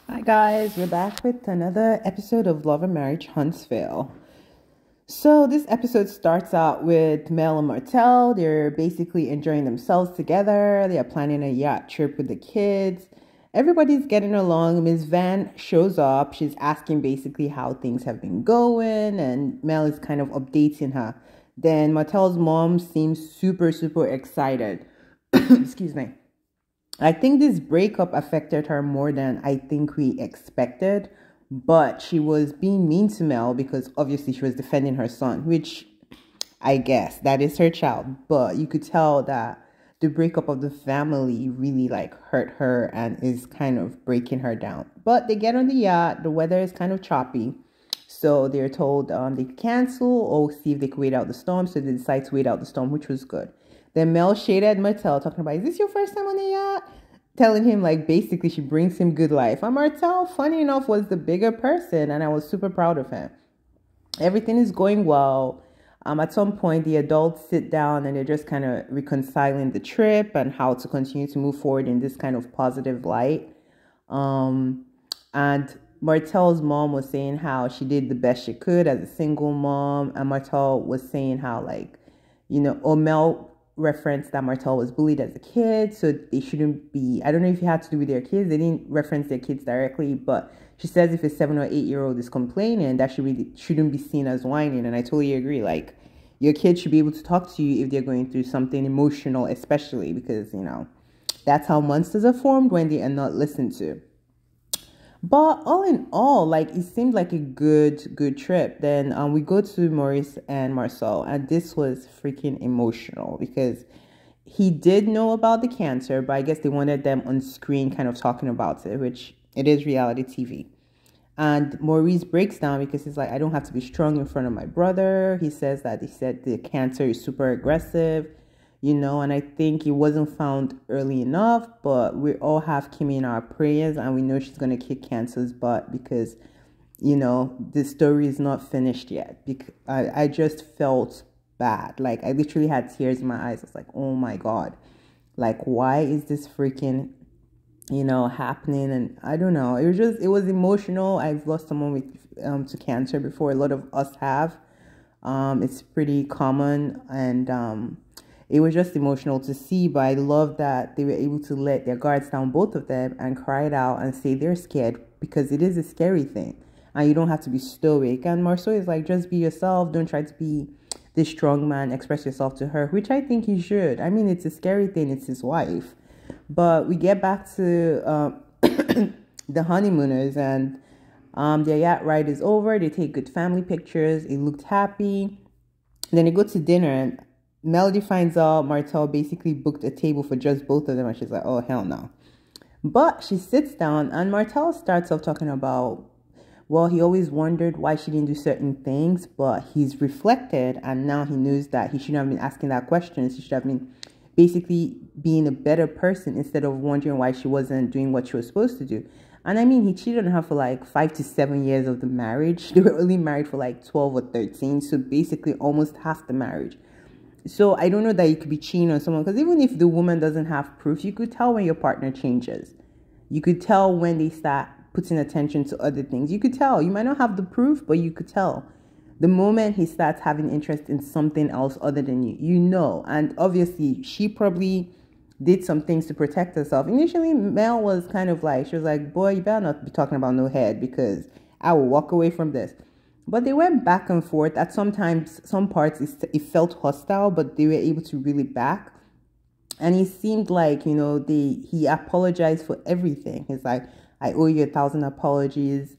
Hi guys, we're back with another episode of Love and Marriage Huntsville. So this episode starts out with Mel and Martell. They're basically enjoying themselves together. They are planning a yacht trip with the kids. Everybody's getting along. Ms. Van shows up. She's asking basically how things have been going, and Mel is kind of updating her. Then Martell's mom seems super excited. Excuse me. I think this breakup affected her more than I think we expected, but she was being mean to Mel because obviously she was defending her son, which I guess that is her child. But you could tell that the breakup of the family really hurt her and is kind of breaking her down. But they get on the yacht. The weather is kind of choppy. So they're told they cancel or see if they could wait out the storm. So they decide to wait out the storm, which was good. Then Mel shaded Martell, talking about, is this your first time on the yacht? Telling him, basically she brings him good life. And Martell, funny enough, was the bigger person, and I was super proud of him. Everything is going well. At some point, the adults sit down and they're just kind of reconciling the trip and how to continue to move forward in this kind of positive light. And Martell's mom was saying how she did the best she could as a single mom. And Martell was saying how, Mel referenced that Martell was bullied as a kid, so they shouldn't be, I don't know if it had to do with their kids. They didn't reference their kids directly, but she says if a 7 or 8-year-old is complaining, that shouldn't be seen as whining. And I totally agree. Your kids should be able to talk to you if they're going through something emotional, especially because, that's how monsters are formed, when they are not listened to. But all in all, it seemed like a good trip. Then we go to Maurice and Marcel, and this was freaking emotional because he did know about the cancer, but I guess they wanted them on screen kind of talking about it, which it is reality TV. And Maurice breaks down because he's like, I don't have to be strong in front of my brother. He said the cancer is super aggressive, and I think it wasn't found early enough, but we all have Kimmy in our prayers, and we know she's going to kick cancer's butt because, the story is not finished yet. Because I just felt bad. I literally had tears in my eyes. I was like, oh my God, why is this freaking, happening? And I don't know. It was emotional. I've lost someone with to cancer before. A lot of us have. It's pretty common, and it was just emotional to see, but I love that they were able to let their guards down, both of them, and cry it out and say they're scared, because it is a scary thing. And you don't have to be stoic. And Marceau is like, just be yourself. Don't try to be this strong man. Express yourself to her, which I think he should. I mean, it's a scary thing. It's his wife. But we get back to the honeymooners, and their yacht ride is over. They take good family pictures. It looked happy. Then they go to dinner, and Melody finds out Martell basically booked a table for just both of them, and she's like, oh, hell no. But she sits down, and Martell starts off talking about, well, he always wondered why she didn't do certain things, but he's reflected, and now he knows that he shouldn't have been asking that question. He should have been basically being a better person instead of wondering why she wasn't doing what she was supposed to do. And I mean, he cheated on her for 5 to 7 years of the marriage. They were only married for 12 or 13, so basically almost half the marriage. So I don't know that you could be cheating on someone, because even if the woman doesn't have proof, you could tell when your partner changes. You could tell when they start putting attention to other things. You could tell. You might not have the proof, but you could tell. The moment he starts having interest in something else other than you. And obviously, she probably did some things to protect herself. Initially, Mel was kind of she was like, boy, you better not be talking about no head, because I will walk away from this. But they went back and forth. At some parts, it felt hostile, but they were able to really back. And it seemed like, he apologized for everything. He's like, I owe you 1,000 apologies.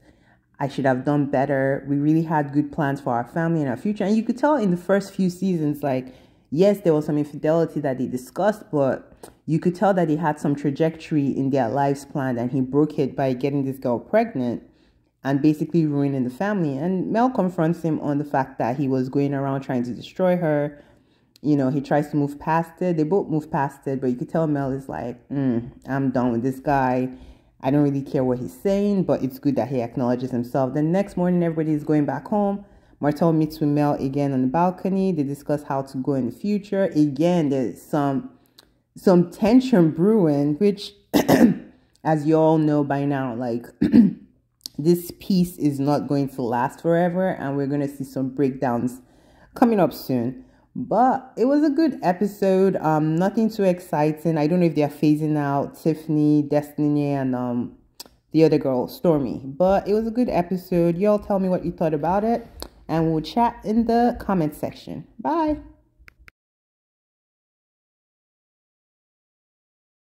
I should have done better. We really had good plans for our family and our future. And you could tell in the first few seasons, yes, there was some infidelity that they discussed, but you could tell that they had some trajectory in their lives planned, and he broke it by getting this girl pregnant and basically ruining the family. And Mel confronts him on the fact that he was going around trying to destroy her. He tries to move past it. They both move past it, but you could tell Mel is like, I'm done with this guy. I don't really care what he's saying, but it's good that he acknowledges himself. The next morning, everybody's going back home. Martell meets with Mel again on the balcony. They discuss how to go in the future. Again, there's some tension brewing, which as you all know by now, like this piece is not going to last forever, and we're going to see some breakdowns coming up soon. But it was a good episode. Nothing too exciting. I don't know if they're phasing out Tiffany, Destiny, and the other girl, Stormy. But it was a good episode. Y'all tell me what you thought about it, and we'll chat in the comment section. Bye.